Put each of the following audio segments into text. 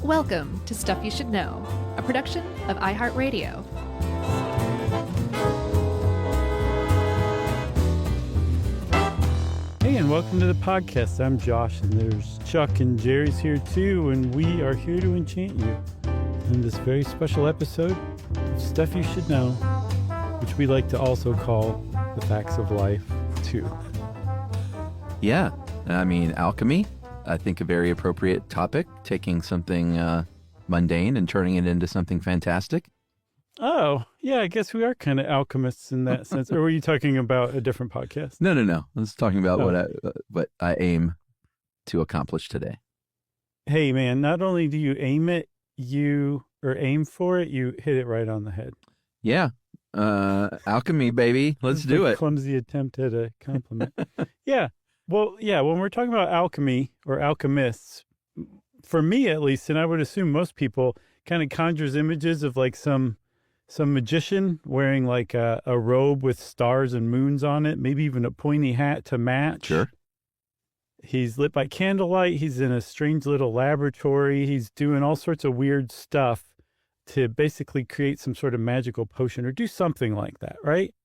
Welcome to Stuff You Should Know, a production of iHeartRadio. Hey, and welcome to the podcast. I'm Josh, and there's Chuck and Jerry's here too, and we are here to enchant you in this very special episode of Stuff You Should Know, which we like to also call the facts of life too. Yeah, I mean, alchemy, I think a very appropriate topic, taking something mundane and turning it into something fantastic. Oh, yeah, I guess we are kind of alchemists in that sense. Or were you talking about a different podcast? No. I was talking about what I aim to accomplish today. Hey, man, not only do you aim for it, you hit it right on the head. Yeah, alchemy, baby. Let's do it. Clumsy attempt at a compliment. Yeah. Well, yeah, when we're talking about alchemy or alchemists, for me at least, and I would assume most people, kind of conjures images of like some magician wearing like a robe with stars and moons on it, maybe even a pointy hat to match. Sure. He's lit by candlelight. He's in a strange little laboratory. He's doing all sorts of weird stuff to basically create some sort of magical potion or do something like that, right?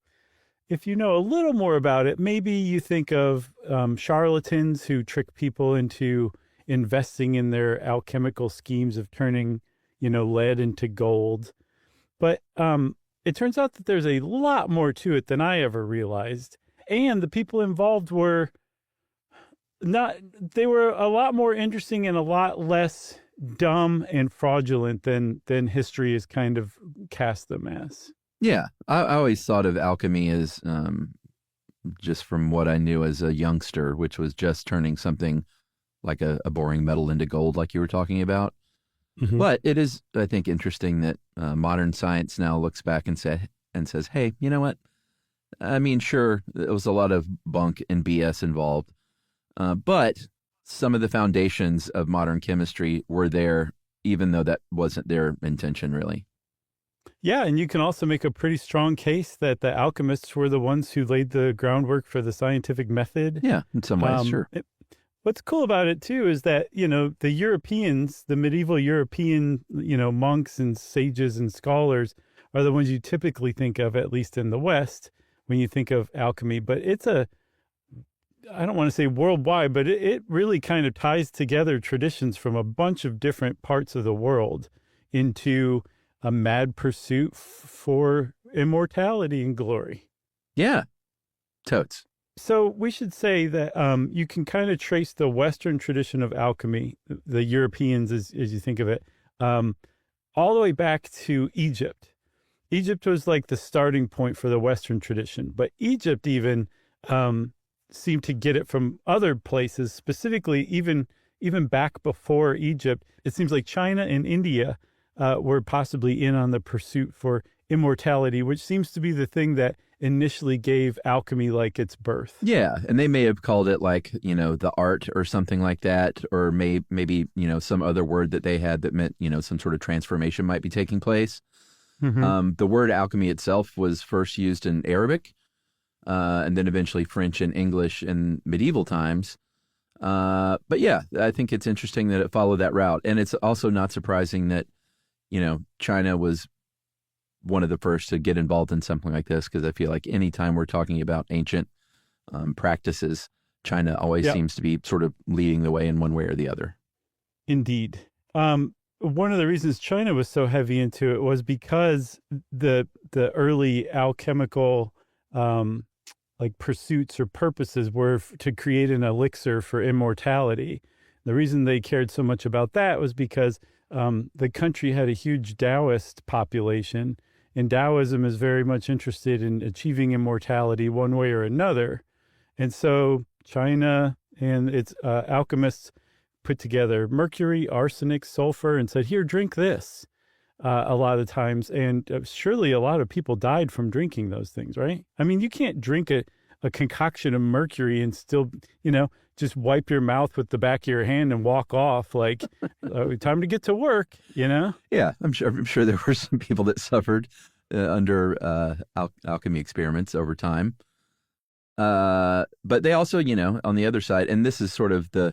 If you know a little more about it, maybe you think of charlatans who trick people into investing in their alchemical schemes of turning, lead into gold. But it turns out that there's a lot more to it than I ever realized. And the people involved were they were a lot more interesting and a lot less dumb and fraudulent than history has kind of cast them as. Yeah, I always thought of alchemy as, just from what I knew as a youngster, which was just turning something like a boring metal into gold, like you were talking about. Mm-hmm. But it is, I think, interesting that modern science now looks back and says, hey, you know what? I mean, sure, there was a lot of bunk and BS involved, but some of the foundations of modern chemistry were there, even though that wasn't their intention, really. Yeah, and you can also make a pretty strong case that the alchemists were the ones who laid the groundwork for the scientific method. Yeah, in some ways, sure. What's cool about it, too, is that, the Europeans, the medieval European, monks and sages and scholars are the ones you typically think of, at least in the West, when you think of alchemy. But it's I don't want to say worldwide, but it really kind of ties together traditions from a bunch of different parts of the world into a mad pursuit for immortality and glory. Yeah, totes. So we should say that you can kind of trace the Western tradition of alchemy, the Europeans as you think of it, all the way back to Egypt. Egypt was like the starting point for the Western tradition, but Egypt even seemed to get it from other places, specifically even back before Egypt. It seems like China and India were possibly in on the pursuit for immortality, which seems to be the thing that initially gave alchemy like its birth. Yeah, and they may have called it like, the art or something like that, or maybe, some other word that they had that meant, some sort of transformation might be taking place. Mm-hmm. The word alchemy itself was first used in Arabic, and then eventually French and English in medieval times. But yeah, I think it's interesting that it followed that route. And it's also not surprising that, China was one of the first to get involved in something like this, because I feel like anytime we're talking about ancient practices, China always seems to be sort of leading the way in one way or the other. Indeed. One of the reasons China was so heavy into it was because the early alchemical pursuits or purposes were to create an elixir for immortality. The reason they cared so much about that was because the country had a huge Taoist population, and Taoism is very much interested in achieving immortality one way or another. And so China and its alchemists put together mercury, arsenic, sulfur, and said, here, drink this a lot of times. And surely a lot of people died from drinking those things, right? I mean, you can't drink a concoction of mercury and still, just wipe your mouth with the back of your hand and walk off like, time to get to work, Yeah, I'm sure there were some people that suffered under alchemy experiments over time. But they also, on the other side, and this is sort of the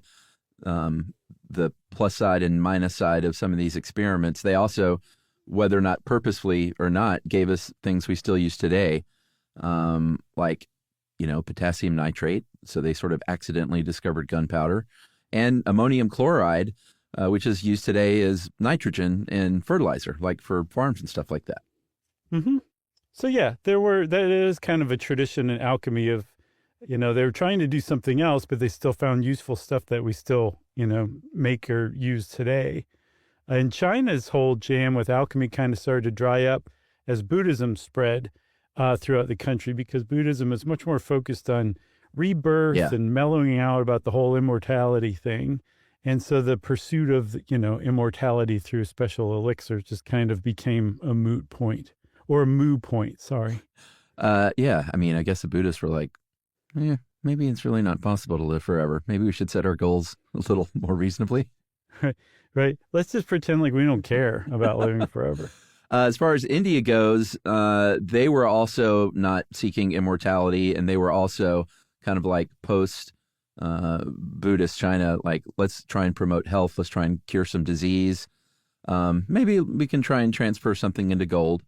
the plus side and minus side of some of these experiments, they also, whether or not purposefully or not, gave us things we still use today, like, potassium nitrate. So they sort of accidentally discovered gunpowder, and ammonium chloride, which is used today as nitrogen in fertilizer, like for farms and stuff like that. Mm-hmm. So yeah, that is kind of a tradition in alchemy of, they were trying to do something else, but they still found useful stuff that we still, make or use today. And China's whole jam with alchemy kind of started to dry up as Buddhism spread throughout the country, because Buddhism is much more focused on rebirth and mellowing out about the whole immortality thing. And so the pursuit of, immortality through special elixirs just kind of became a moot point, or a moo point, sorry. Yeah, I mean, I guess the Buddhists were like, maybe it's really not possible to live forever. Maybe we should set our goals a little more reasonably. Right. Let's just pretend like we don't care about living forever. As far as India goes, they were also not seeking immortality, and they were also kind of like post-Buddhist China, like, let's try and promote health, let's try and cure some disease. Maybe we can try and transfer something into gold.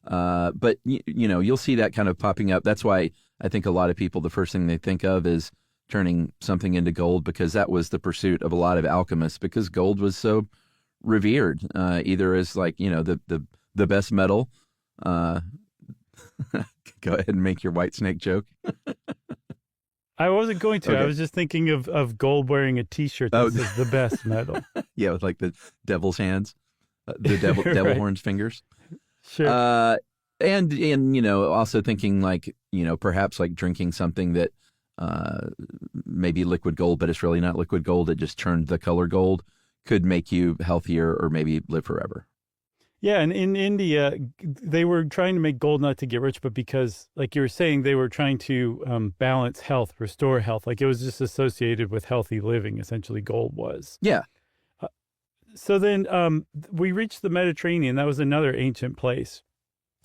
But, you'll see that kind of popping up. That's why I think a lot of people, the first thing they think of is turning something into gold, because that was the pursuit of a lot of alchemists, because gold was so revered, either as like, the best metal. Go ahead and make your white snake joke. I wasn't going to. Okay. I was just thinking of gold wearing a T-shirt that says the best metal. Yeah, with like the devil's hands, the devil Right. horns fingers. Sure. And also thinking like, perhaps like drinking something that may be liquid gold, but it's really not liquid gold. It just turned the color gold, could make you healthier or maybe live forever. Yeah, and in India, they were trying to make gold not to get rich, but because, like you were saying, they were trying to balance health, restore health. Like, it was just associated with healthy living, essentially, gold was. Yeah. So then we reached the Mediterranean. That was another ancient place.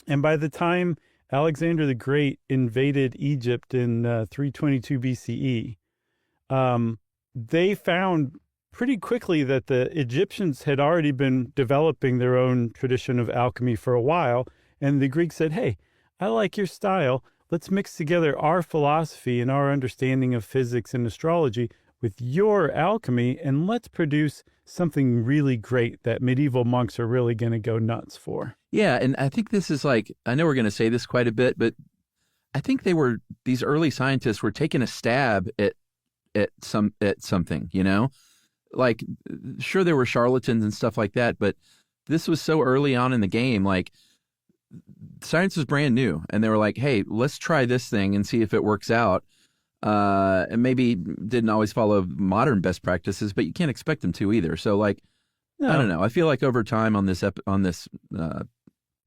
And by the time Alexander the Great invaded Egypt in 322 BCE, they found pretty quickly that the Egyptians had already been developing their own tradition of alchemy for a while. And the Greeks said, hey, I like your style. Let's mix together our philosophy and our understanding of physics and astrology with your alchemy, and let's produce something really great that medieval monks are really going to go nuts for. Yeah, and I think this is like, I know we're going to say this quite a bit, but I think these early scientists were taking a stab at something, Like, sure, there were charlatans and stuff like that, but this was so early on in the game. Like, science was brand new, and they were like, hey, let's try this thing and see if it works out. And maybe didn't always follow modern best practices, but you can't expect them to either. So, like, no. I don't know. I feel like over time on this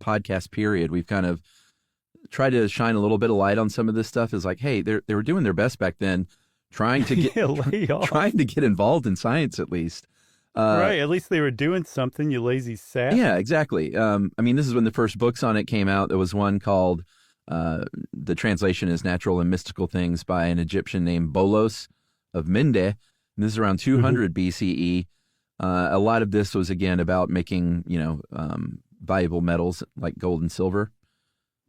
podcast period, we've kind of tried to shine a little bit of light on some of this stuff. Is like, hey, they were doing their best back then, trying to get trying to get involved in science at least. Right. At least they were doing something, you lazy sap. Yeah, exactly. I mean, this is when the first books on it came out. There was one called, the translation is Natural and Mystical Things, by an Egyptian named Bolos of Mende. And this is around 200 BCE. A lot of this was, again, about making, valuable metals like gold and silver.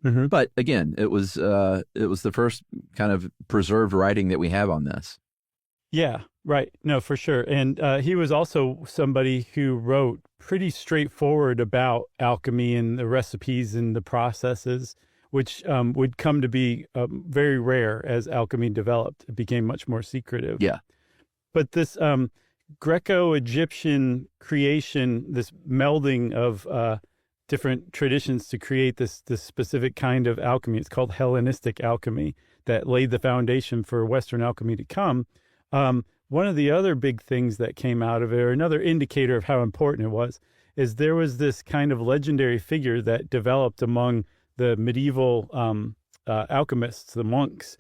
Mm-hmm. But again, it was the first kind of preserved writing that we have on this. Yeah, right. No, for sure. And he was also somebody who wrote pretty straightforward about alchemy and the recipes and the processes, which would come to be very rare as alchemy developed. It became much more secretive. Yeah. But this Greco-Egyptian creation, this melding of different traditions to create this specific kind of alchemy, it's called Hellenistic alchemy, that laid the foundation for Western alchemy to come. One of the other big things that came out of it, or another indicator of how important it was, is there was this kind of legendary figure that developed among the medieval alchemists, the monks.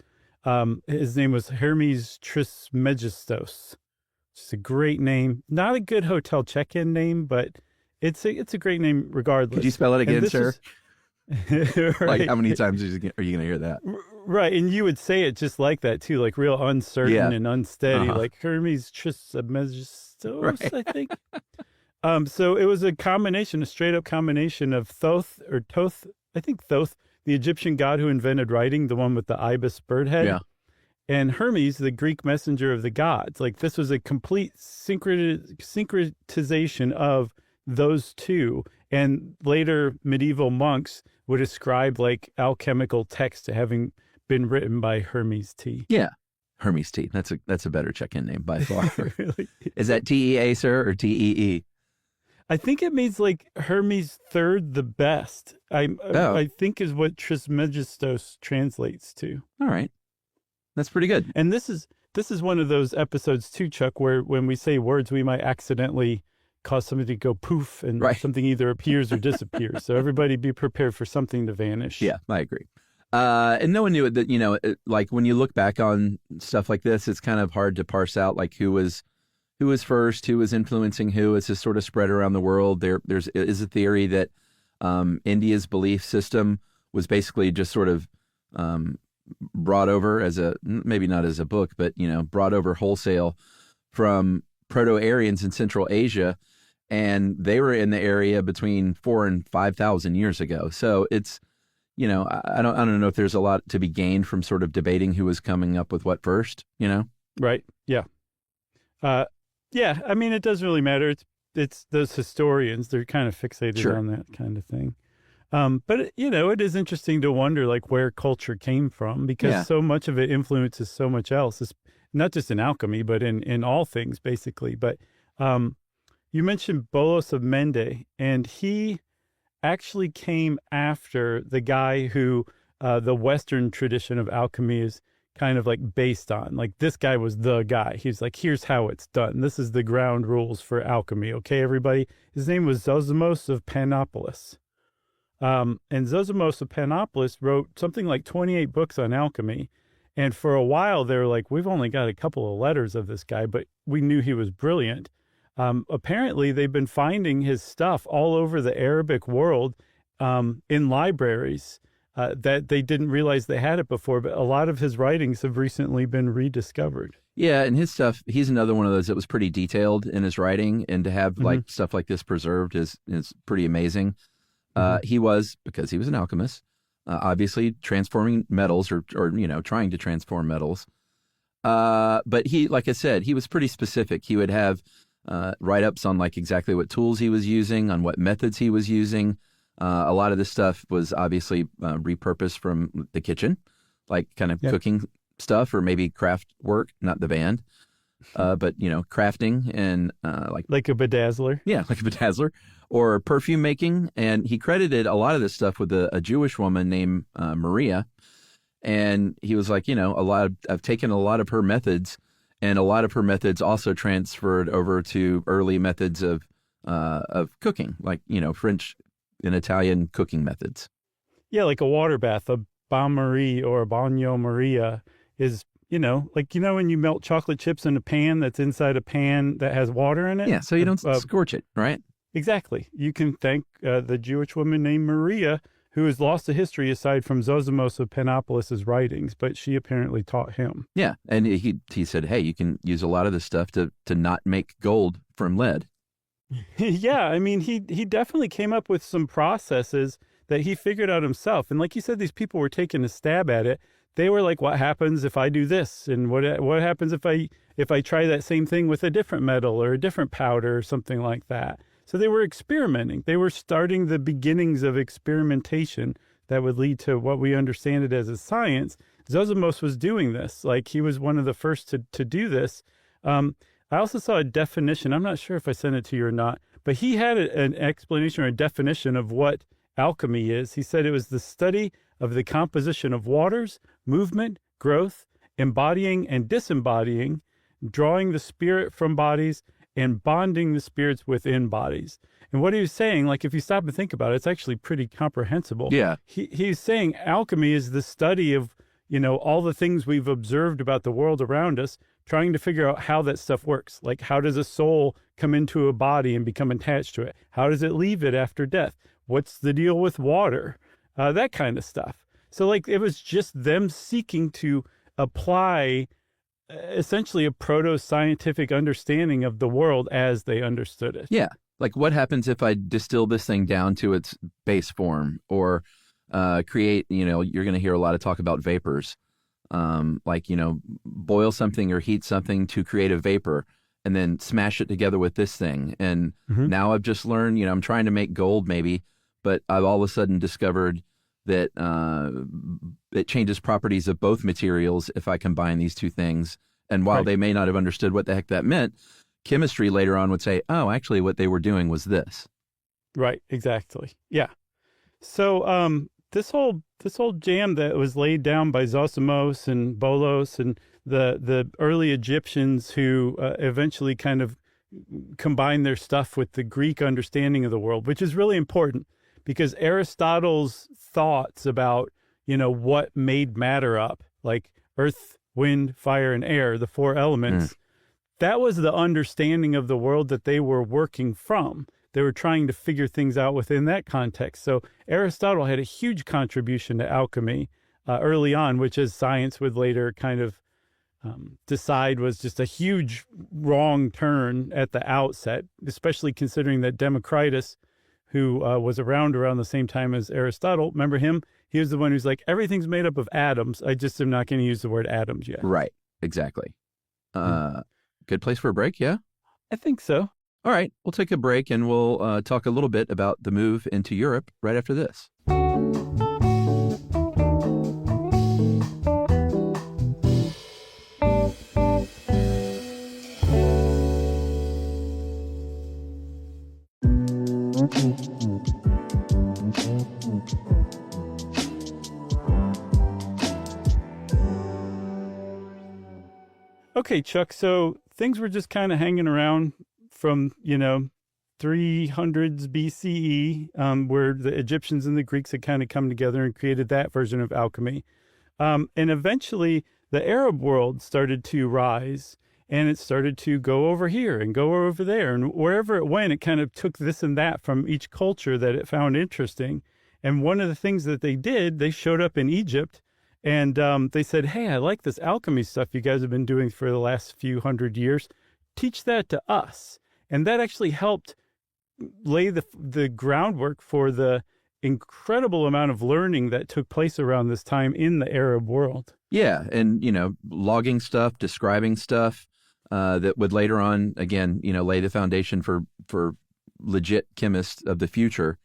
His name was Hermes Trismegistos. It's a great name. Not a good hotel check-in name, but it's a great name regardless. Could you spell it again, sir? Right. Like, how many times are you going to hear that? Right, and you would say it just like that too, like real uncertain Yeah. and unsteady, Uh-huh. like Hermes Trismegistos, Right. I think. So it was a combination, a straight up combination of Thoth or Toth, I think Thoth, the Egyptian god who invented writing, the one with the ibis bird head, Yeah. and Hermes, the Greek messenger of the gods. Like this was a complete syncretization of those two. And later medieval monks would ascribe like alchemical texts to having been written by Hermes T. Yeah. Hermes T. That's a better check-in name by far. Really? Is that TEA, sir, or TEE? I think it means like Hermes third the best. Oh. I think is what Trismegistos translates to. All right. That's pretty good. And this is one of those episodes too, Chuck, where when we say words, we might accidentally cause something to go poof and Right. something either appears or disappears. So everybody be prepared for something to vanish. Yeah, I agree. And no one knew it, that, like when you look back on stuff like this, it's kind of hard to parse out like who was first, who was influencing who. It's just sort of spread around the world. There is a theory that India's belief system was basically just sort of brought over as maybe not as a book, but brought over wholesale from Proto-Aryans in Central Asia, and they were in the area between 4,000 and 5,000 years ago. So it's I don't know if there's a lot to be gained from sort of debating who was coming up with what first. Right. Yeah. Yeah. I mean, it doesn't really matter. It's those historians. They're kind of fixated Sure. on that kind of thing. But it is interesting to wonder like where culture came from, because Yeah. so much of it influences so much else. It's not just in alchemy, but in all things basically. But you mentioned Bolos of Mende, and he actually came after the guy who the Western tradition of alchemy is kind of like based on. Like this guy was the guy. He's like, here's how it's done. This is the ground rules for alchemy. Okay, everybody. His name was Zosimos of Panopolis. And Zosimos of Panopolis wrote something like 28 books on alchemy. And for a while, they were like, we've only got a couple of letters of this guy, but we knew he was brilliant. Apparently, they've been finding his stuff all over the Arabic world in libraries that they didn't realize they had it before. But a lot of his writings have recently been rediscovered. Yeah, and his stuff, he's another one of those that was pretty detailed in his writing, and to have like stuff like this preserved is pretty amazing. He was, because he was an alchemist, obviously transforming metals or trying to transform metals. But he, like I said, he was pretty specific. He would have write-ups on like exactly what tools he was using, on what methods he was using. A lot of this stuff was obviously repurposed from the kitchen, like kind of cooking stuff or maybe craft work, not the band, but crafting and like a bedazzler. Yeah, like a bedazzler or perfume making. And he credited a lot of this stuff with a Jewish woman named Maria. And he was like, I've taken a lot of her methods, and a lot of her methods also transferred over to early methods of cooking, like, French and Italian cooking methods. Yeah, like a water bath, a bain-marie or a bagno Maria is, when you melt chocolate chips in a pan that's inside a pan that has water in it. Yeah, so you don't scorch it, right? Exactly. You can thank the Jewish woman named Maria, who has lost to history aside from Zosimos of Panopolis' writings, but she apparently taught him. Yeah, and he said, hey, you can use a lot of this stuff to not make gold from lead. Yeah, I mean, he definitely came up with some processes that he figured out himself. And like you said, these people were taking a stab at it. They were like, what happens if I do this? And what happens if I try that same thing with a different metal or a different powder or something like that? So they were experimenting. They were starting the beginnings of experimentation that would lead to what we understand it as a science. Zosimos was doing this. Like, he was one of the first to do this. I also saw a definition. I'm not sure if I sent it to you or not, but he had an explanation or a definition of what alchemy is. He said it was the study of the composition of waters, movement, growth, embodying and disembodying, drawing the spirit from bodies, and bonding the spirits within bodies. And what he was saying, like, if you stop and think about it, it's actually pretty comprehensible. Yeah. He's saying alchemy is the study of, all the things we've observed about the world around us, trying to figure out how that stuff works. Like, how does a soul come into a body and become attached to it? How does it leave it after death? What's the deal with water? That kind of stuff. So like it was just them seeking to apply essentially a proto-scientific understanding of the world as they understood it. Yeah. Like what happens if I distill this thing down to its base form or create, you're going to hear a lot of talk about vapors. Like, boil something or heat something to create a vapor and then smash it together with this thing. And now I've just learned, I'm trying to make gold maybe, but I've all of a sudden discovered that it changes properties of both materials if I combine these two things. And while they may not have understood what the heck that meant, chemistry later on would say, oh, actually what they were doing was this. Right, exactly. Yeah. So this whole jam that was laid down by Zosimos and Bolos and the early Egyptians who eventually kind of combined their stuff with the Greek understanding of the world, which is really important because Aristotle's thoughts about, what made matter up, like earth, wind, fire, and air, the four elements, that was the understanding of the world that they were working from. They were trying to figure things out within that context. So Aristotle had a huge contribution to alchemy early on, which as science would later kind of decide was just a huge wrong turn at the outset, especially considering that Democritus, who was around the same time as Aristotle, remember him? He was the one who's like, everything's made up of atoms. I just am not going to use the word atoms yet. Right. Exactly. Good place for a break, yeah? I think so. All right, we'll take a break and we'll talk a little bit about the move into Europe right after this. Okay, Chuck, so things were just kind of hanging around from, 300s BCE, where the Egyptians and the Greeks had kind of come together and created that version of alchemy. And eventually the Arab world started to rise and it started to go over here and go over there. And wherever it went, it kind of took this and that from each culture that it found interesting. And one of the things that they did, they showed up in Egypt and they said, hey, I like this alchemy stuff you guys have been doing for the last few hundred years. Teach that to us. And that actually helped lay the groundwork for the incredible amount of learning that took place around this time in the Arab world. Yeah, and, logging stuff, describing stuff that would later on, again, lay the foundation for legit chemists of the future.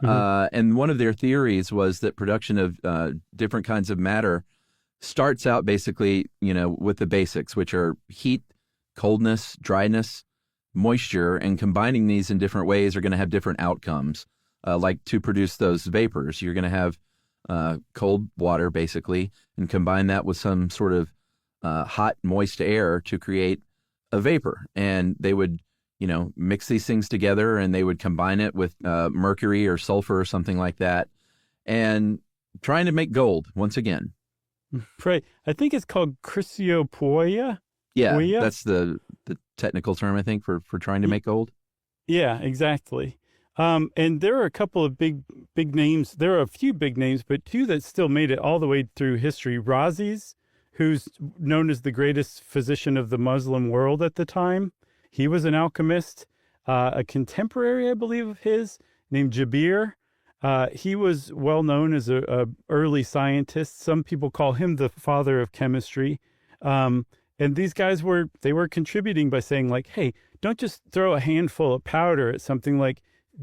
And one of their theories was that production of different kinds of matter starts out basically, with the basics, which are heat, coldness, dryness, moisture, and combining these in different ways are going to have different outcomes. Like to produce those vapors, you're going to have cold water, basically, and combine that with some sort of hot, moist air to create a vapor. And they would mix these things together and they would combine it with mercury or sulfur or something like that and trying to make gold once again. Right. I think it's called chrysopoeia. Yeah, that's the technical term, I think, for trying to make gold. Yeah, exactly. And there are a couple of big names. There are a few big names, but two that still made it all the way through history. Rhazes, who's known as the greatest physician of the Muslim world at the time. He was an alchemist. A contemporary, I believe, of his named Jabir. He was well known as a early scientist. Some people call him the father of chemistry. And these guys were contributing by saying like, hey, don't just throw a handful of powder at something, like,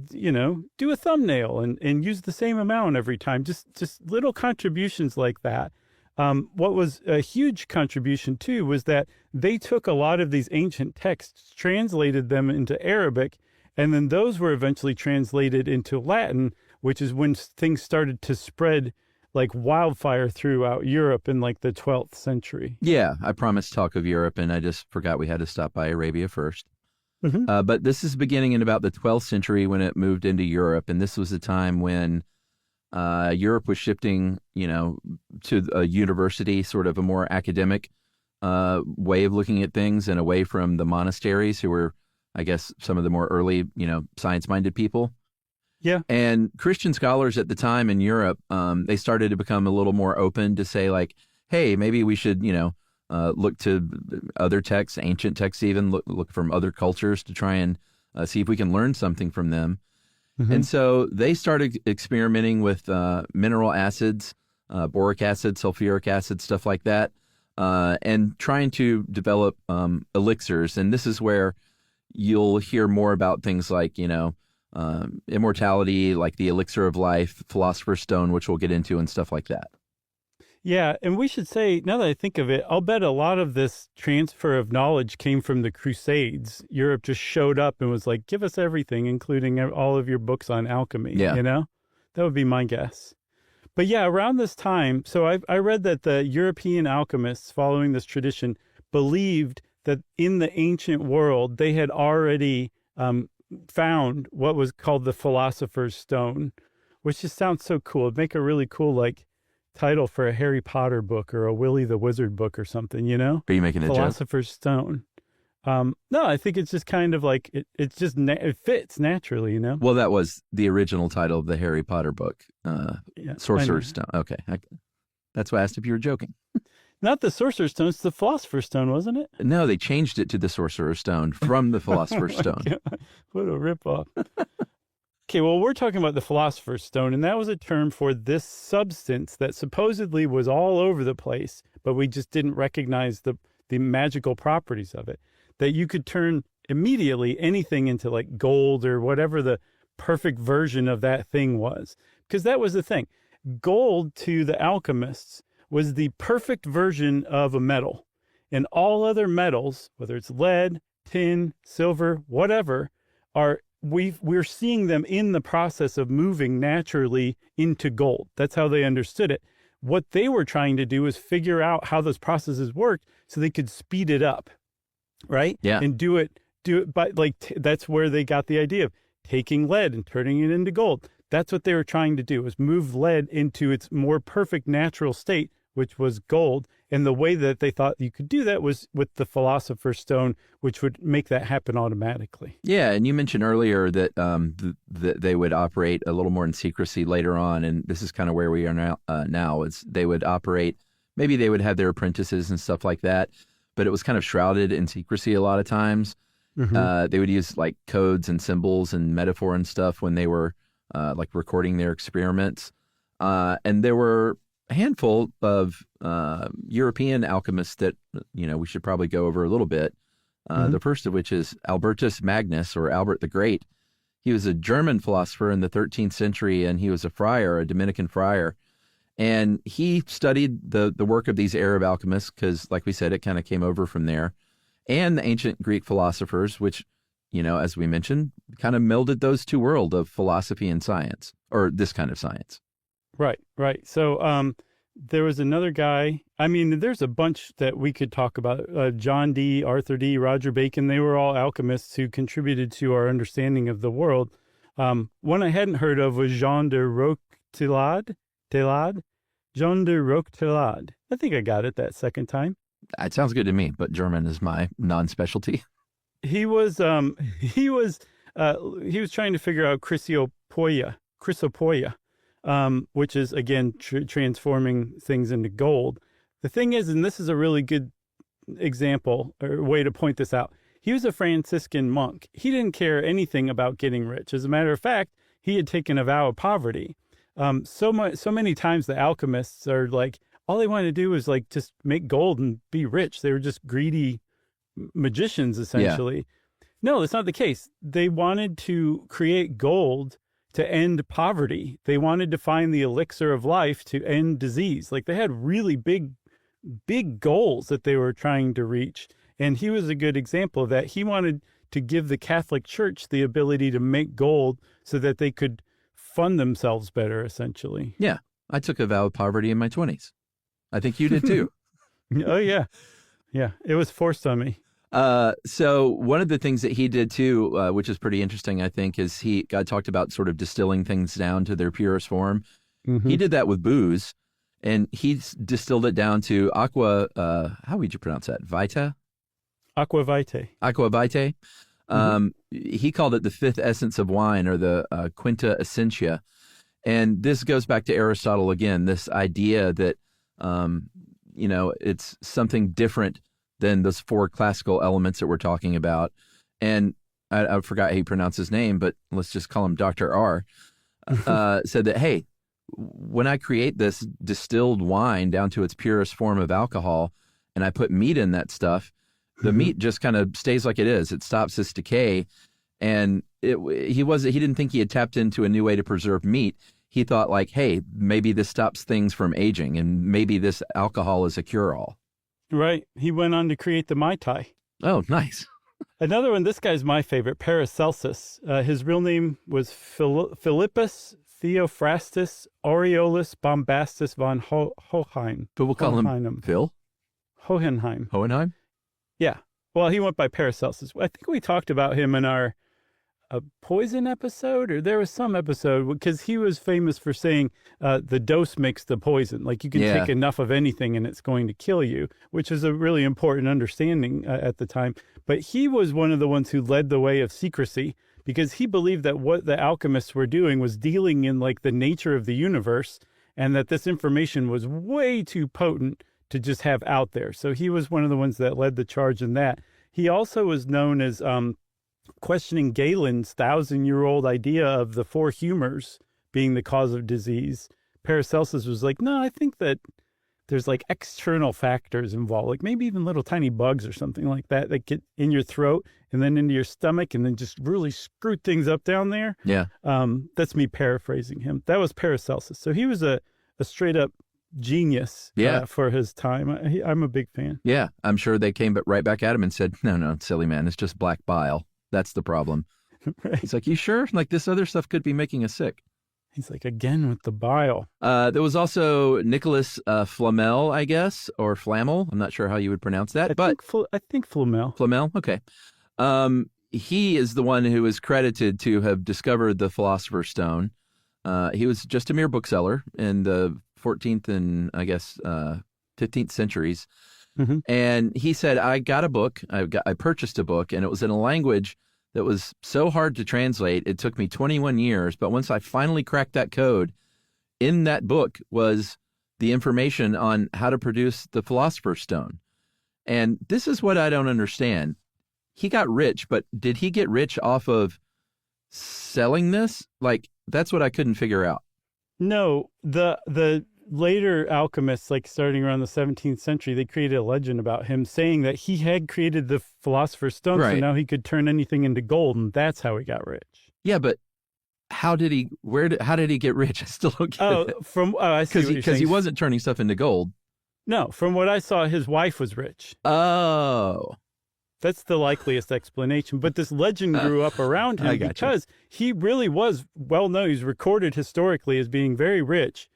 do a thumbnail and use the same amount every time. Just little contributions like that. What was a huge contribution too was that they took a lot of these ancient texts, translated them into Arabic, and then those were eventually translated into Latin, which is when things started to spread like wildfire throughout Europe in like the 12th century. Yeah, I promised talk of Europe, and I just forgot we had to stop by Arabia first. But this is beginning in about the 12th century when it moved into Europe, and this was a time when Europe was shifting, to a university, sort of a more academic way of looking at things, and away from the monasteries, who were, I guess, some of the more early, science-minded people. Yeah. And Christian scholars at the time in Europe, they started to become a little more open to say, like, hey, maybe we should, look to other texts, ancient texts even, look from other cultures to try and see if we can learn something from them. Mm-hmm. And so they started experimenting with mineral acids, boric acid, sulfuric acid, stuff like that, and trying to develop elixirs. And this is where you'll hear more about things like, immortality, like the elixir of life, philosopher's stone, which we'll get into, and stuff like that. Yeah, and we should say, now that I think of it, I'll bet a lot of this transfer of knowledge came from the Crusades. Europe just showed up and was like, give us everything, including all of your books on alchemy. Yeah. That would be my guess. But yeah, around this time, so I read that the European alchemists following this tradition believed that in the ancient world, they had already found what was called the Philosopher's Stone, which just sounds so cool. It'd make a really cool, title for a Harry Potter book or a Willy the Wizard book or something, Are you making a joke? Philosopher's Stone. No, I think it's just kind of like, it fits naturally, Well, that was the original title of the Harry Potter book, Yeah, Sorcerer's Stone. Okay. That's why I asked if you were joking. Not the Sorcerer's Stone, it's the Philosopher's Stone, wasn't it? No, they changed it to the Sorcerer's Stone from the Philosopher's Stone. God, what a ripoff. Okay, well, we're talking about the Philosopher's Stone, and that was a term for this substance that supposedly was all over the place, but we just didn't recognize the magical properties of it. That you could turn immediately anything into like gold or whatever the perfect version of that thing was. Because that was the thing. Gold to the alchemists was the perfect version of a metal. And all other metals, whether it's lead, tin, silver, whatever, we're seeing them in the process of moving naturally into gold. That's how they understood it. What they were trying to do is figure out how those processes worked so they could speed it up, right? Yeah. And do it by that's where they got the idea of taking lead and turning it into gold. That's what they were trying to do, was move lead into its more perfect natural state, which was gold. And the way that they thought you could do that was with the Philosopher's Stone, which would make that happen automatically. Yeah, and you mentioned earlier that that they would operate a little more in secrecy later on, and this is kind of where we are now. Is they would operate, maybe they would have their apprentices and stuff like that, but it was kind of shrouded in secrecy a lot of times. Mm-hmm. They would use like codes and symbols and metaphor and stuff when they were like recording their experiments, and there were a handful of European alchemists that we should probably go over a little bit. The first of which is Albertus Magnus, or Albert the Great. He was a German philosopher in the 13th century, and he was a friar, a Dominican friar. And he studied the work of these Arab alchemists because, like we said, it kind of came over from there. And the ancient Greek philosophers, which, as we mentioned, kind of melded those two worlds of philosophy and science, or this kind of science. Right. So there was another guy. I mean, there's a bunch that we could talk about. John Dee, Arthur Dee, Roger Bacon, they were all alchemists who contributed to our understanding of the world. One I hadn't heard of was Jean de Roquetelade. Jean de Roquetelade. I think I got it that second time. It sounds good to me, but German is my non-specialty. He was trying to figure out chrysopoeia, which is, again, transforming things into gold. The thing is, and this is a really good example or way to point this out, he was a Franciscan monk. He didn't care anything about getting rich. As a matter of fact, he had taken a vow of poverty. So many times the alchemists are like, all they wanted to do was like just make gold and be rich. They were just greedy magicians, essentially. Yeah. No, that's not the case. They wanted to create gold to end poverty. They wanted to find the elixir of life to end disease. Like, they had really big goals that they were trying to reach. And he was a good example of that. He wanted to give the Catholic Church the ability to make gold so that they could fund themselves better, essentially. Yeah. I took a vow of poverty in my 20s. I think you did too. Oh, yeah. Yeah. It was forced on me. So one of the things that he did too, which is pretty interesting, I think, is God talked about sort of distilling things down to their purest form. Mm-hmm. He did that with booze, and he distilled it down to aqua. How would you pronounce that? Vita? Aqua vitae. Aqua vitae. He called it the fifth essence of wine, or the quinta essentia. And this goes back to Aristotle again, this idea that, it's something different than those four classical elements that we're talking about. And I forgot how you pronounce his name, but let's just call him Dr. R, said that, hey, when I create this distilled wine down to its purest form of alcohol, and I put meat in that stuff, the meat just kind of stays like it is. It stops its decay. And he didn't think he had tapped into a new way to preserve meat. He thought like, hey, maybe this stops things from aging, and maybe this alcohol is a cure-all. Right. He went on to create the Mai Tai. Oh, nice. Another one, this guy's my favorite, Paracelsus. His real name was Philippus Theophrastus Aureolus Bombastus von Hohenheim. But we'll call him Phil? Hohenheim. Hohenheim? Yeah. Well, he went by Paracelsus. I think we talked about him in our poison episode, or there was some episode, because he was famous for saying the dose makes the poison. Like you can take enough of anything and it's going to kill you, which is a really important understanding at the time. But he was one of the ones who led the way of secrecy, because he believed that what the alchemists were doing was dealing in like the nature of the universe, and that this information was way too potent to just have out there. So he was one of the ones that led the charge in that. He also was known as questioning Galen's 1,000-year-old idea of the four humors being the cause of disease. Paracelsus was like, no, I think that there's like external factors involved, like maybe even little tiny bugs or something like that get in your throat and then into your stomach and then just really screw things up down there. Yeah. That's me paraphrasing him. That was Paracelsus. So he was a straight up genius for his time. I'm a big fan. Yeah. I'm sure they came right back at him and said, no, silly man, it's just black bile. That's the problem. Right. He's like, you sure? Like this other stuff could be making us sick. He's like, again with the bile. There was also Nicholas Flamel, I guess, or Flamel. I'm not sure how you would pronounce that, I think Flamel. Flamel, okay. He is the one who is credited to have discovered the Philosopher's Stone. He was just a mere bookseller in the 14th and, I guess, 15th centuries. Mm-hmm. And he said, I got a book. I purchased a book, and it was in a language that was so hard to translate. It took me 21 years. But once I finally cracked that code, in that book was the information on how to produce the Philosopher's Stone. And this is what I don't understand. He got rich, but did he get rich off of selling this? Like, that's what I couldn't figure out. No, the later alchemists, like starting around the 17th century, they created a legend about him saying that he had created the Philosopher's Stone, right. So now he could turn anything into gold, and that's how he got rich. Yeah, but how did he get rich? I still don't get it. I see because he wasn't turning stuff into gold. No, from what I saw, his wife was rich. Oh. That's the likeliest explanation. But this legend grew up around him because he really was well known. He's recorded historically as being very rich.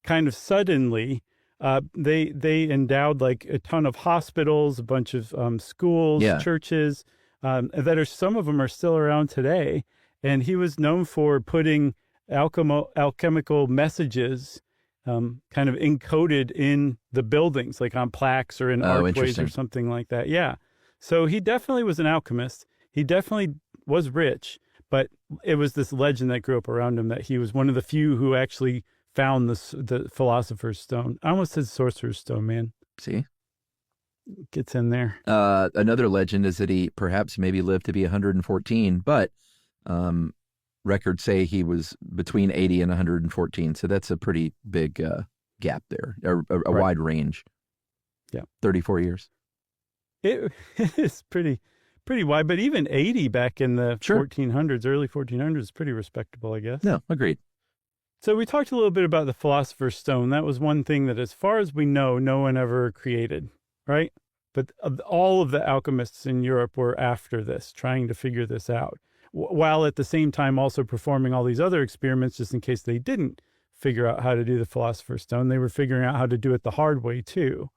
Kind of suddenly, they endowed like a ton of hospitals, a bunch of schools, churches, some of them are still around today. And he was known for putting alchemical messages kind of encoded in the buildings, like on plaques or in archways or something like that. Yeah. So he definitely was an alchemist. He definitely was rich, but it was this legend that grew up around him that he was one of the few who actually found the Philosopher's Stone. I almost said Sorcerer's Stone, man. See? Gets in there. Another legend is that he perhaps maybe lived to be 114, but records say he was between 80 and 114. So that's a pretty big gap there, a wide range. Yeah. 34 years. It is pretty wide, but even 80 back in the 1400s, early 1400s is pretty respectable, I guess. No, agreed. So we talked a little bit about the Philosopher's Stone. That was one thing that, as far as we know, no one ever created, right? But all of the alchemists in Europe were after this, trying to figure this out, while at the same time also performing all these other experiments just in case they didn't figure out how to do the Philosopher's Stone. They were figuring out how to do it the hard way, too.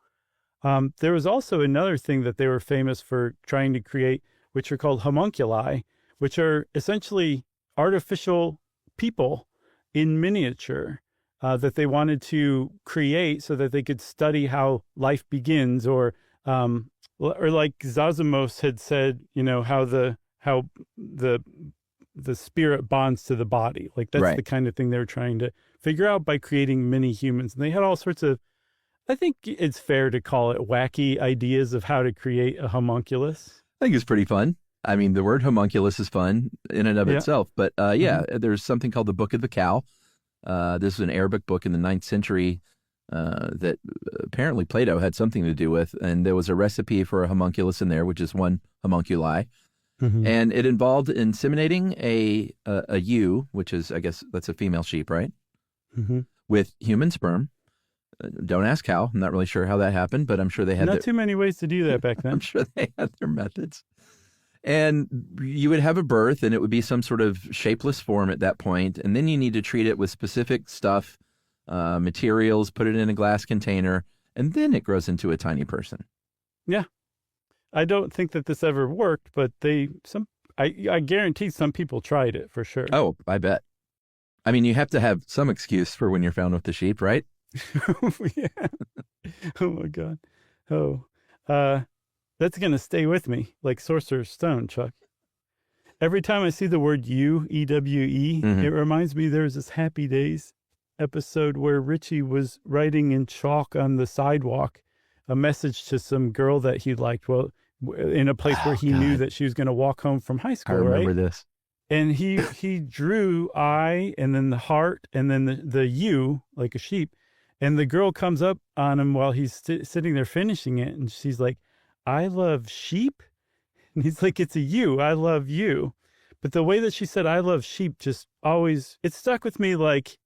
There was also another thing that they were famous for trying to create, which are called homunculi, which are essentially artificial people in miniature that they wanted to create so that they could study how life begins, or like Zosimus had said, how how the spirit bonds to the body. Like that's Right. the kind of thing they were trying to figure out by creating mini humans. And they had all sorts of, I think it's fair to call it wacky ideas of how to create a homunculus. I think it's pretty fun. I mean, the word homunculus is fun in and of itself. But there's something called the Book of the Cow. This is an Arabic book in the 9th century that apparently Plato had something to do with. And there was a recipe for a homunculus in there, which is one homunculi. And it involved inseminating a ewe, which is, I guess, that's a female sheep, right? With human sperm. Don't ask how. I'm not really sure how that happened, but I'm sure they had not too many ways to do that back then. I'm sure they had their methods. And you would have a birth, and it would be some sort of shapeless form at that point. And then you need to treat it with specific stuff, materials, put it in a glass container, and then it grows into a tiny person. Yeah. I don't think that this ever worked, but I guarantee some people tried it for sure. Oh, I bet. I mean, you have to have some excuse for when you're found with the sheep, right? Yeah. Oh my God. Oh, that's going to stay with me like Sorcerer's Stone, Chuck. Every time I see the word EWE, it reminds me there's this Happy Days episode where Richie was writing in chalk on the sidewalk a message to some girl that he liked. Well, in a place where he knew that she was going to walk home from high school, I remember this. And he drew I and then the heart and then the U like a sheep. And the girl comes up on him while he's sitting there finishing it. And she's like, I love sheep. And he's like, it's a you. I love you. But the way that she said, I love sheep just always, it stuck with me like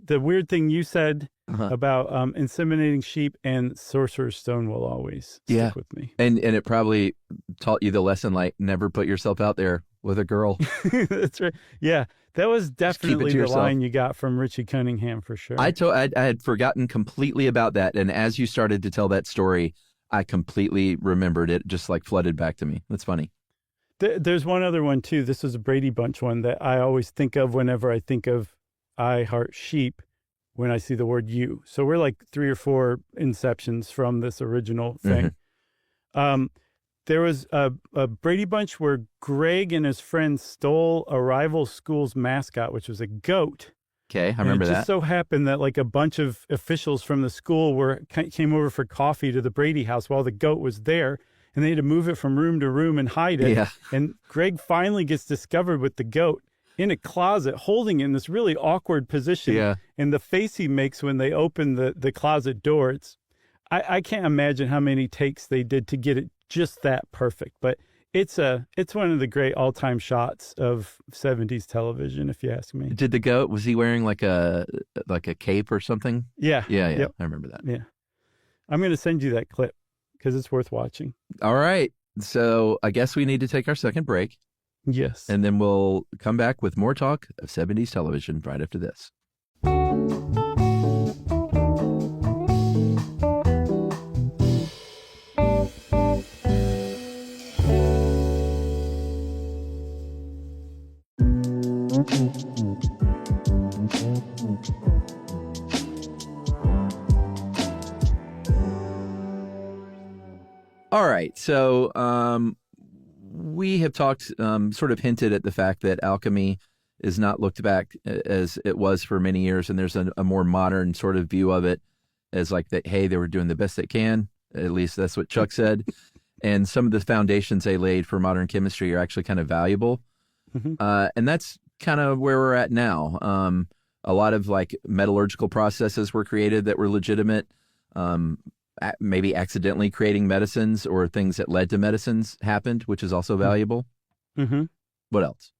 the weird thing you said about inseminating sheep and Sorcerer's Stone will always stick with me. And it probably taught you the lesson, like never put yourself out there with a girl. That's right. Yeah. That was definitely the line you got from Richie Cunningham for sure. I had forgotten completely about that. And as you started to tell that story, I completely remembered it, just like flooded back to me. That's funny. There's one other one too. This was a Brady Bunch one that I always think of whenever I think of I Heart Sheep when I see the word you. So we're like 3 or 4 inceptions from this original thing. There was a Brady Bunch where Greg and his friends stole a rival school's mascot, which was a goat. Okay, I remember that. It just so happened that like a bunch of officials from the school came over for coffee to the Brady house while the goat was there, and they had to move it from room to room and hide it. Yeah. And Greg finally gets discovered with the goat in a closet, holding it in this really awkward position. Yeah. And the face he makes when they open the closet door, I can't imagine how many takes they did to get it just that perfect. But it's one of the great all-time shots of 70s television, if you ask me. Did the goat, was he wearing like a cape or something? Yeah. Yeah. Yep. I remember that. Yeah. I'm going to send you that clip because it's worth watching. All right. So I guess we need to take our second break. Yes. And then we'll come back with more talk of 70s television right after this. All right. So we have talked, sort of hinted at the fact that Alchemy is not looked back as it was for many years. And there's a more modern sort of view of it as like that, hey, they were doing the best they can. At least that's what Chuck said. And some of the foundations they laid for modern chemistry are actually kind of valuable. And that's kind of where we're at now. A lot of like metallurgical processes were created that were legitimate. Maybe accidentally creating medicines or things that led to medicines happened, which is also valuable. What else?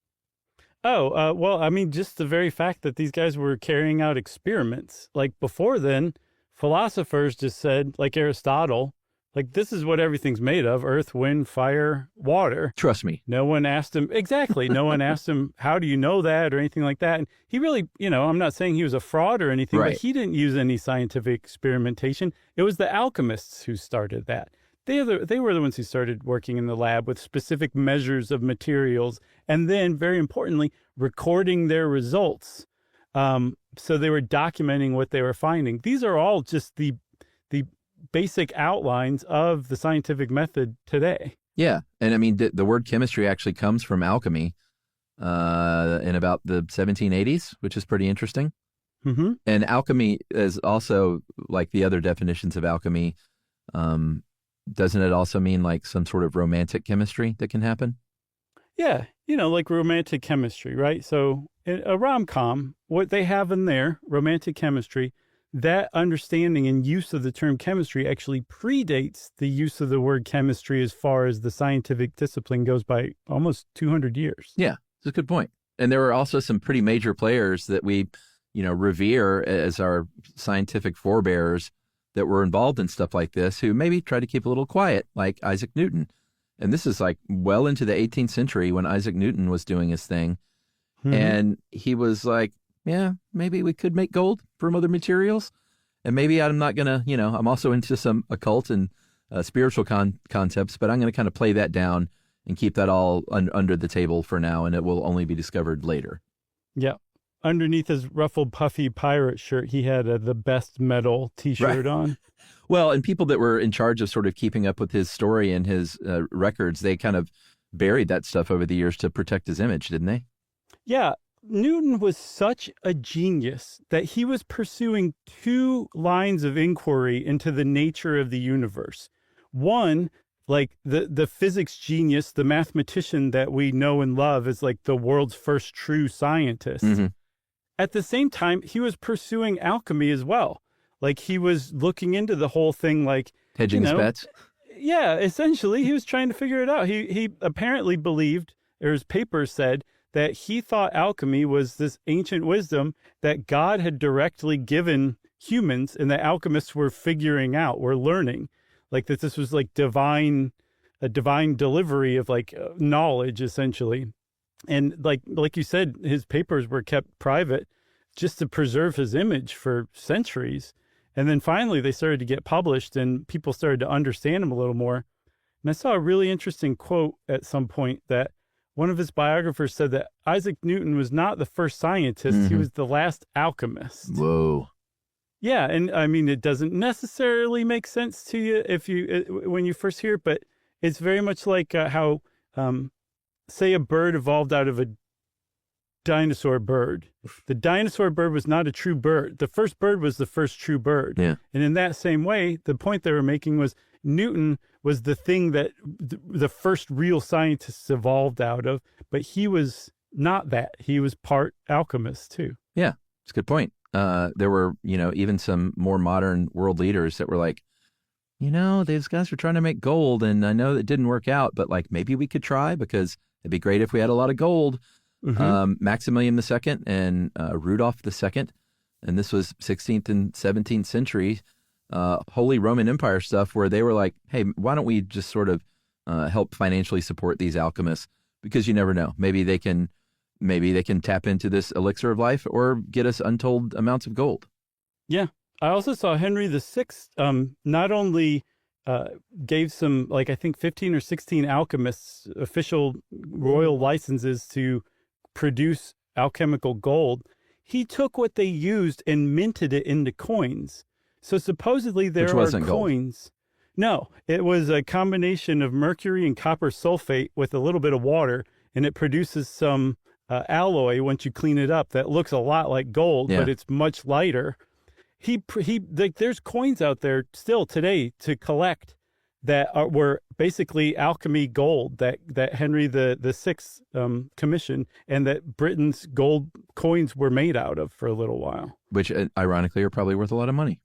Oh, well, I mean, just the very fact that these guys were carrying out experiments. Like before then, philosophers just said, like Aristotle, like this is what everything's made of: earth, wind, fire, water. Trust me. No one asked him, exactly. No one asked him, how do you know that or anything like that? And he really, I'm not saying he was a fraud or anything, Right. but he didn't use any scientific experimentation. It was the alchemists who started that. They were the ones who started working in the lab with specific measures of materials and then, very importantly, recording their results. So they were documenting what they were finding. These are all just the basic outlines of the scientific method today. Yeah. And I mean, the word chemistry actually comes from alchemy in about the 1780s, which is pretty interesting. Mm-hmm. And alchemy is also like the other definitions of alchemy. Doesn't it also mean like some sort of romantic chemistry that can happen? Yeah, like romantic chemistry, right? So in a rom-com, what they have in there, romantic chemistry, that understanding and use of the term chemistry actually predates the use of the word chemistry as far as the scientific discipline goes by almost 200 years. Yeah, it's a good point. And there were also some pretty major players that we, revere as our scientific forebears that were involved in stuff like this who maybe tried to keep a little quiet, like Isaac Newton. And this is like well into the 18th century when Isaac Newton was doing his thing. Mm-hmm. And he was like, yeah, maybe we could make gold from other materials. And maybe I'm not going to, I'm also into some occult and spiritual concepts, but I'm going to kind of play that down and keep that all under the table for now. And it will only be discovered later. Yeah. Underneath his ruffled, puffy pirate shirt, he had the best metal T-shirt on. Well, and people that were in charge of sort of keeping up with his story and his records, they kind of buried that stuff over the years to protect his image, didn't they? Yeah. Newton was such a genius that he was pursuing two lines of inquiry into the nature of the universe. One, like the physics genius, the mathematician that we know and love as like the world's first true scientist. Mm-hmm. At the same time, he was pursuing alchemy as well. Like he was looking into the whole thing, like hedging his bets. Yeah, essentially, he was trying to figure it out. He apparently believed, or his papers said, that he thought alchemy was this ancient wisdom that God had directly given humans, and that alchemists were figuring out, were learning, like that this was like a divine delivery of like knowledge, essentially. And like you said, his papers were kept private just to preserve his image for centuries. And then finally they started to get published and people started to understand him a little more. And I saw a really interesting quote at some point that one of his biographers said that Isaac Newton was not the first scientist. Mm-hmm. He was the last alchemist. Whoa. Yeah. And I mean, it doesn't necessarily make sense to you when you first hear it, but it's very much like how, say a bird evolved out of a dinosaur bird. The dinosaur bird was not a true bird. The first bird was the first true bird. Yeah. And in that same way, the point they were making was Newton was the thing that the first real scientists evolved out of, but he was not that. He was part alchemist too. Yeah, it's a good point. There were, even some more modern world leaders that were like, these guys were trying to make gold and I know it didn't work out, but like maybe we could try because it'd be great if we had a lot of gold. Mm-hmm. Maximilian II and Rudolph II, and this was 16th and 17th century Holy Roman Empire stuff where they were like, hey, why don't we just sort of help financially support these alchemists? Because you never know. Maybe they can tap into this elixir of life or get us untold amounts of gold. Yeah. I also saw Henry VI not only gave some, like I think 15 or 16 alchemists official royal licenses to produce alchemical gold. He took what they used and minted it into coins. So supposedly there are coins. Gold. No, it was a combination of mercury and copper sulfate with a little bit of water, and it produces some alloy once you clean it up that looks a lot like gold, but it's much lighter. There's coins out there still today to collect that were basically alchemy gold that Henry the Sixth commissioned, and that Britain's gold coins were made out of for a little while. Which, ironically, are probably worth a lot of money.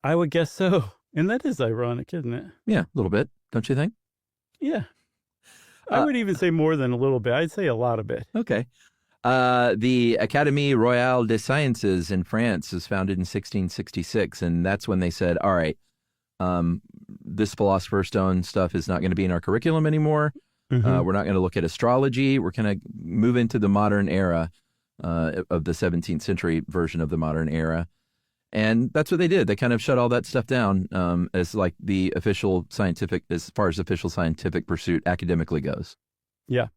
I would guess so. And that is ironic, isn't it? Yeah, a little bit. Don't you think? Yeah. I would even say more than a little bit. I'd say a lot of it. Okay. The Académie Royale des Sciences in France was founded in 1666, and that's when they said, all right, this Philosopher's Stone stuff is not going to be in our curriculum anymore. Mm-hmm. We're not going to look at astrology. We're going to move into the modern era of the 17th century version of the modern era. And that's what they did. They kind of shut all that stuff down as like the official scientific, as far as official scientific pursuit academically goes. Yeah.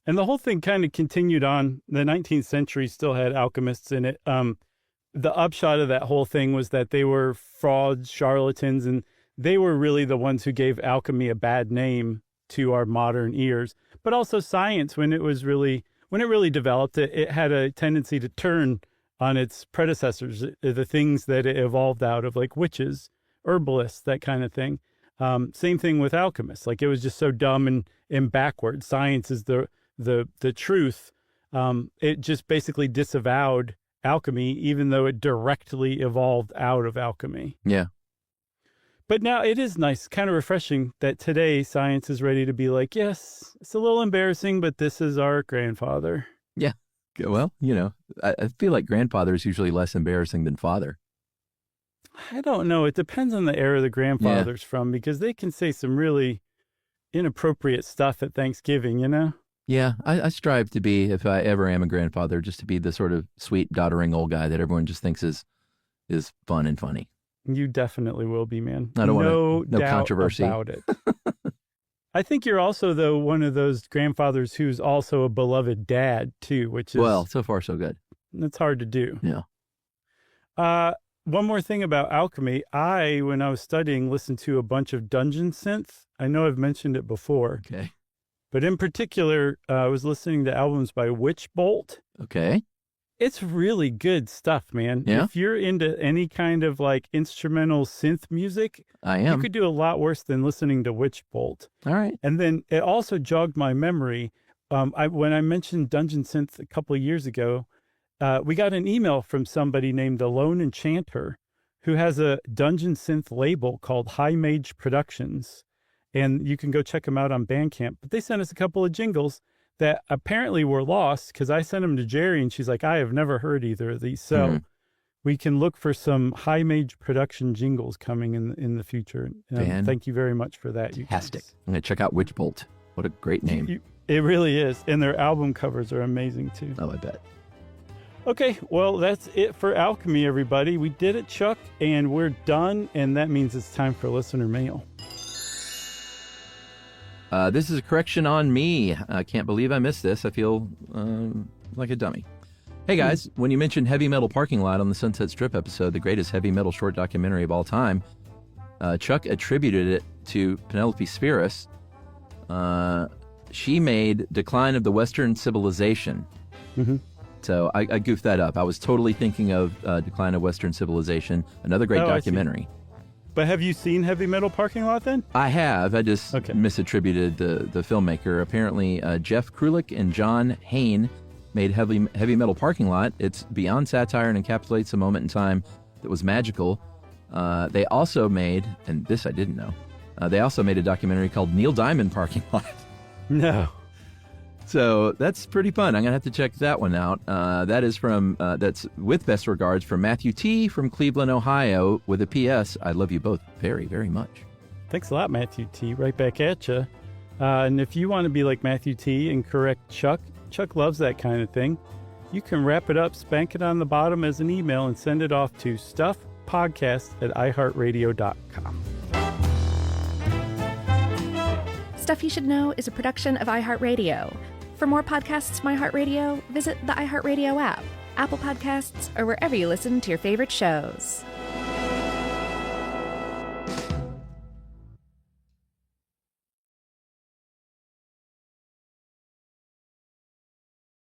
And the whole thing kind of continued on. The 19th century still had alchemists in it. The upshot of that whole thing was that they were frauds, charlatans, and they were really the ones who gave alchemy a bad name to our modern ears. But also science, when it really developed, it had a tendency to turn on its predecessors, the things that it evolved out of, like witches, herbalists, that kind of thing. Same thing with alchemists. Like, it was just so dumb and backward. Science is the truth. It just basically disavowed alchemy, even though it directly evolved out of alchemy. Yeah. But now it is nice, kind of refreshing that today science is ready to be like, yes, it's a little embarrassing, but this is our grandfather. Yeah. Well, I feel like grandfather is usually less embarrassing than father. I don't know. It depends on the era the grandfather's from, because they can say some really inappropriate stuff at Thanksgiving, Yeah, I strive to be, if I ever am a grandfather, just to be the sort of sweet, doddering old guy that everyone just thinks is fun and funny. You definitely will be, man. I don't want no doubt controversy about it. I think you're also, though, one of those grandfathers who's also a beloved dad, too, which is... Well, so far, so good. That's hard to do. Yeah. One more thing about alchemy. When I was studying, listened to a bunch of dungeon synth. I know I've mentioned it before. Okay. But in particular, I was listening to albums by Witchbolt. Okay. It's really good stuff, man. Yeah? If you're into any kind of like instrumental synth music, I am. you could do a lot worse than listening to Witchbolt. All right. And then it also jogged my memory. When I mentioned dungeon synth a couple of years ago, we got an email from somebody named The Lone Enchanter, who has a dungeon synth label called High Mage Productions. And you can go check them out on Bandcamp. But they sent us a couple of jingles that apparently were lost, because I sent them to Jerry, and she's like, I have never heard either of these. So we can look for some High Mage production jingles coming in the future. Thank you very much for that. Fantastic. I'm going to check out Witchbolt. What a great name. It really is. And their album covers are amazing, too. Oh, I bet. Okay, well, that's it for Alchemy, everybody. We did it, Chuck, and we're done. And that means it's time for listener mail. This is a correction on me. I can't believe I missed this. I feel like a dummy. Hey, guys, when you mentioned Heavy Metal Parking Lot on the Sunset Strip episode, the greatest heavy metal short documentary of all time, Chuck attributed it to Penelope Spheris. She made Decline of the Western Civilization. Mm-hmm. So I goofed that up. I was totally thinking of Decline of Western Civilization, another great documentary. But have you seen Heavy Metal Parking Lot then? I have. I just misattributed the filmmaker. Apparently, Jeff Krulik and John Hain made Heavy Metal Parking Lot. It's beyond satire and encapsulates a moment in time that was magical. They also made, and this I didn't know, they also made a documentary called Neil Diamond Parking Lot. No. So that's pretty fun. I'm going to have to check that one out. That is that's with best regards from Matthew T. from Cleveland, Ohio, with a P.S. I love you both very, very much. Thanks a lot, Matthew T. Right back at you. And if you want to be like Matthew T. and correct Chuck loves that kind of thing, you can wrap it up, spank it on the bottom as an email, and send it off to stuffpodcast@iheartradio.com. Stuff You Should Know is a production of iHeartRadio. For more podcasts from iHeartRadio, visit the iHeartRadio app, Apple Podcasts, or wherever you listen to your favorite shows.